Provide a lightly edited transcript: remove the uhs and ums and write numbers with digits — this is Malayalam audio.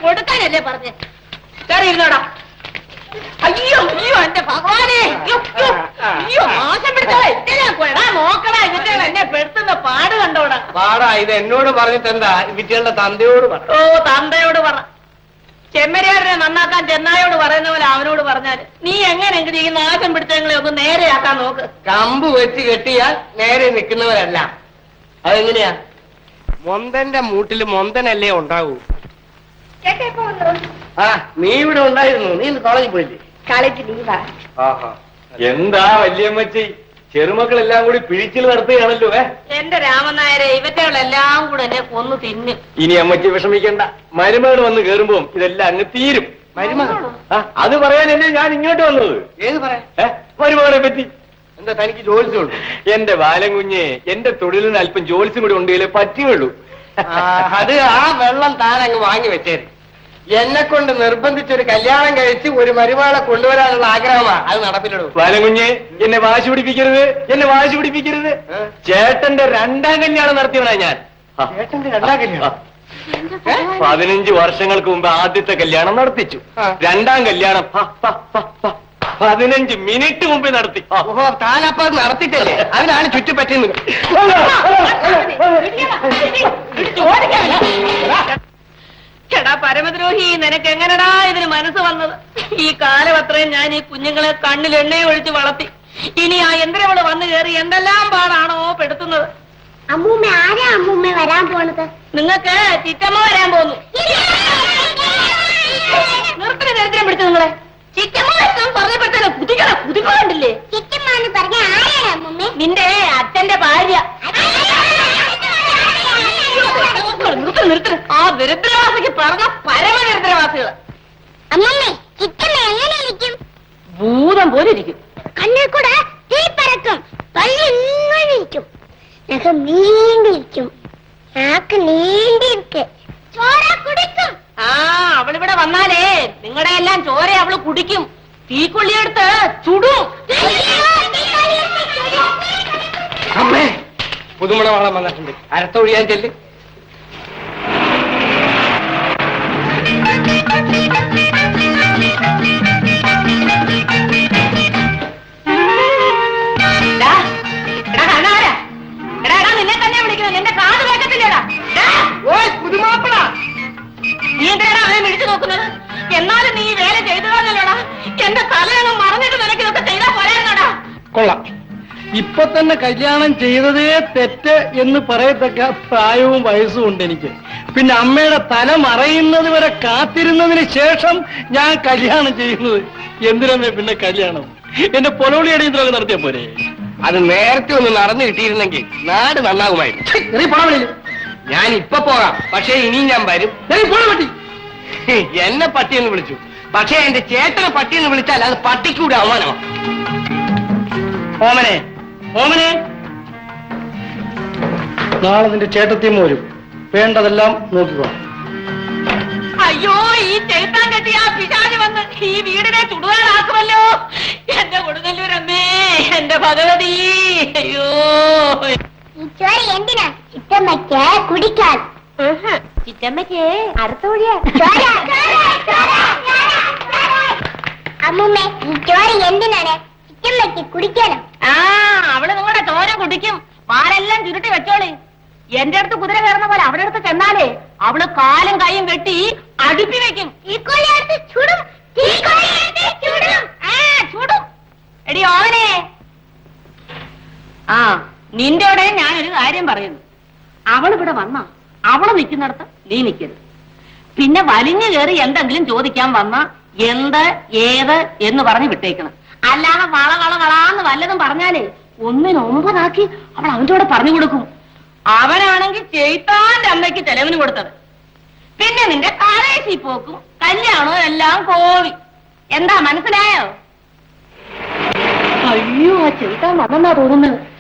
കൊടുക്കാനല്ലേ പറഞ്ഞേ കയറി ഇരുന്നോടാ. അയ്യോ അയ്യോ എന്റെ ഭഗവാനെ, അയ്യോ മോശം പിടിച്ചോടാ നോക്കടാ, ഇതിന്റെ എന്നെ പെടുത്തുന്ന പാട് കണ്ടോടാ. പാടാ ഇത് എന്നോട് പറഞ്ഞിട്ടെന്താ, വിറ്റികളുടെ തന്തയോട് പറ. ഓ തന്തയോട് പറ. ചെമ്മരിയാടിനെ നന്നാക്കാൻ ചെന്നായോട് പറയുന്ന പോലെ അവനോട് പറഞ്ഞാല് നീ എങ്ങനെയെങ്കിലും ഈ നാശം പിടിച്ചങ്ങളെ ഒന്ന് നേരെയാക്കാൻ നോക്ക്. കമ്പ് വെച്ച് കെട്ടിയാൽ നേരെ നിൽക്കുന്നവരല്ല. അതെങ്ങനെയാ? മൊന്തന്റെ മൂട്ടില് മൊന്തനല്ലേ ഉണ്ടാവൂ. ആ നീ ഇവിടെ ഉണ്ടായിരുന്നു, നീ ഇന്ന് കോളേജിൽ പോയില്ലേ? കോളേജ് ലീവാ. എന്താ വല്യമ്മച്ചി, ചെറുമക്കളെല്ലാം കൂടി പിഴിച്ചിൽ നടത്തുകയാണല്ലോ. എന്റെ രാമനായരെ, ഇവറ്റകളെല്ലാം കൂടെ എന്നെ കൊന്നു തിന്നു. ഇനി അമ്മച്ചി വിഷമിക്കണ്ട, മരുമകൾ വന്ന് കേറുമ്പോ ഇതെല്ലാം അങ്ങ് തീരും. മരുമകൾ? അത് പറയാനല്ലേ ഞാൻ ഇങ്ങോട്ട് വന്നത്. ഏത് പറയാ? മരുമകളെ പറ്റി. എന്താ തനിക്ക് ജോലിച്ചുള്ളൂ? എന്റെ ബാലം കുഞ്ഞെ, എന്റെ തൊഴിലിന് അല്പം ജോലിസും കൂടി ഉണ്ടെങ്കിലേ പറ്റുകയുള്ളൂ. അത് ആ വെള്ളം താനങ്ങ് വാങ്ങി വെച്ചേര്. എന്നെ കൊണ്ട് നിർബന്ധിച്ചൊരു കല്യാണം കഴിച്ച് ഒരു മരുമകളെ കൊണ്ടുവരാനുള്ള ആഗ്രഹമാണ്, അത് നടപ്പിലിടൂ. ബാലം കുഞ്ഞെ, എന്നെ വാശി പിടിപ്പിക്കരുത്, എന്നെ വാശി പിടിപ്പിക്കരുത്. ചേട്ടന്റെ രണ്ടാം കല്യാണം നടത്തിയവനാ ഞാൻ. ചേട്ടന്റെ രണ്ടാം കല്യാണം? 15 വർഷങ്ങൾക്ക് മുമ്പ് ആദ്യത്തെ കല്യാണം നടത്തിച്ചു. രണ്ടാം കല്യാണം 15 മിനിറ്റ് മുമ്പ് നടത്തി. ഓഹോ, താനപ്പ നടത്തിട്ടല്ലേ, അതിനാണ് ചുറ്റിപ്പറ്റുന്നത്. എടാ പരമദ്രോഹി, നിനക്ക് എങ്ങനെടാ ഇതിന് മനസ്സ് വന്നത്? ഈ കാലം അത്രയും ഞാൻ ഈ കുഞ്ഞുങ്ങളെ കണ്ണിൽ എണ്ണയെ ഒഴിച്ച് വളർത്തി. ഇനി ആ യന്ത്രവള് വന്നു കയറി എന്തെല്ലാം പാടാണോ പെടുത്തുന്നത്. അമ്മൂമ്മ ആരാ അമ്മൂമ്മ വരാൻ പോണത്? നിങ്ങൾക്ക് ചിറ്റമ്മ വരാൻ പോന്നു. നിർത്തിന് ദരിദ്രം പിടിച്ചു നിങ്ങളെ. ചിറ്റമ്മ പറഞ്ഞപ്പോഴത്തേക്ക് കുതിക്കണ്ടില്ലേ? ചിറ്റമ്മ എന്ന് പറഞ്ഞ ആരാണ് അമ്മൂമ്മ? നിന്റെ അച്ഛന്റെ ഭാര്യ. നിർത്തിന്. ആ ദരിദ്രവാസിക്ക് പറഞ്ഞ പരമദരിദ്രവാസികള്. അമ്മമ്മേ, ചിറ്റമ്മ എങ്ങനെ ഇരിക്കും? ഭൂതം പോലെ ഇരിക്കും. കണ്ണിൽ കൂടെ തീ പറക്കും, പള്ളി ഇങ്ങനെ ഇരിക്കും, നഖം നീണ്ടിരിക്കും, നാക്ക് നീണ്ടിരിക്കും, ചോര കുടിക്കും. ആ അവളിവിടെ വന്നാലേ നിങ്ങളുടെ എല്ലാം ചോര അവള് കുടിക്കും. തീക്കൊള്ളിയെടുത്ത് ചുടും. അമ്മേ, പുതുമണ വളം വന്നിട്ടുണ്ട്, അരത്തൊഴിയാൻ ചെല്ല്. നിന്നെ തന്നെ വിളിക്കുന്നത്, നിന്റെ കാത് കേൾക്കത്തില്ലേടാ? പുതുമാപ്പിള, നീ എന്തിനാണ് അവനെ വിളിച്ചു നോക്കുന്നത്? എന്നാലും നീ വേല ചെയ്തതാണല്ലോടാ. എന്റെ തലയൊന്നും മറന്നിട്ട് നിനക്ക് ഇതൊക്കെ ചെയ്താ പോരായിരുന്നോടാ. കൊള്ളാം, ഇപ്പൊ തന്നെ കല്യാണം ചെയ്തതേ തെറ്റ് എന്ന് പറയത്തക്ക പ്രായവും വയസ്സും ഉണ്ട് എനിക്ക്. പിന്നെ അമ്മയുടെ തല മറയുന്നത് വരെ കാത്തിരുന്നതിന് ശേഷം ഞാൻ കല്യാണം ചെയ്യുന്നത്. എന്തിനമ്മേ പിന്നെ കല്യാണം? എന്റെ പൊലോളി അടിയന്തരമൊക്കെ നടത്തിയ പോരെ? അത് നേരത്തെ ഒന്ന് നടന്നു കിട്ടിയിരുന്നെങ്കിൽ നാട് നന്നാകുമായിരുന്നു. ഞാൻ ഇപ്പൊ പോകാം, പക്ഷേ ഇനിയും ഞാൻ വരും. പട്ടി എന്നെ പട്ടിയെന്ന് വിളിച്ചു, പക്ഷേ എന്റെ ചേട്ടനെ പട്ടിയെന്ന് വിളിച്ചാൽ അത് പട്ടിക്കൂടെ അവമാനമാണ്. ഓമനെ, ഓമനെ, നാളെ നിന്റെ ചേട്ടത്തിയും വരും, വേണ്ടതെല്ലാം നോക്കുക. അയ്യോ, ഈ ചെറുത്താൻ കെട്ടി ആ പിശാച് വന്ന് ഈ വീടിനെ ചുടുകാരാക്കുമല്ലോ. എന്റെ കൊടുങ്ങല്ലൂരമ്മേ, എന്റെ ഭഗവതി. അയ്യോ, ഈ ചോര എന്തിനാ? ചിറ്റമ്മയ്ക്ക് കുടിക്കാൻ. ചിറ്റമ്മയ്ക്ക് അറുത്തോഴിയ. അമ്മൂമ്മേ, ഈ ചോര എന്തിനാണ്? ചിറ്റമ്മയ്ക്ക് കുടിക്കാനോ? ആ അവള് നിങ്ങളുടെ ചോര കുടിക്കും. പാലെല്ലാം ചുരുട്ടി വെച്ചോളി. എന്റെ അടുത്ത് കുതിര കയറുന്ന പോലെ അവിടെ അടുത്ത് ചെന്നാലേ അവള് കാലും കൈയും വെട്ടി അടുപ്പി വെക്കും. ചുടും. ചുടും. എടി ഓവനെ, ആ നിന്റെയോടെ ഞാനൊരു കാര്യം പറയുന്നു. അവളിവിടെ വന്നാ അവള് നിൽക്കുന്നിടത്ത് നീ നിൽക്കരുത്. പിന്നെ വലിഞ്ഞു കയറി എന്തെങ്കിലും ചോദിക്കാൻ വന്നാ എന്ത് ഏത് എന്ന് പറഞ്ഞ് വിട്ടേക്കണം. അല്ലാതെ വളാന്ന് വല്ലതും പറഞ്ഞാലേ 1-9 അവൾ അവന്റെ കൂടെ പറഞ്ഞു കൊടുക്കും. അവനാണെങ്കിൽ ചെയ്താന്റെ അമ്മയ്ക്ക് ചെലവിന് കൊടുത്തത്. പിന്നെ നിന്റെ കാലേശി പോക്കും കല്യാണോ എല്ലാം കോവി. എന്താ മനസ്സിലായോ? അയ്യോ, ആ ചെലുത്താൻ വന്നെന്നാ തോന്നുന്നത്.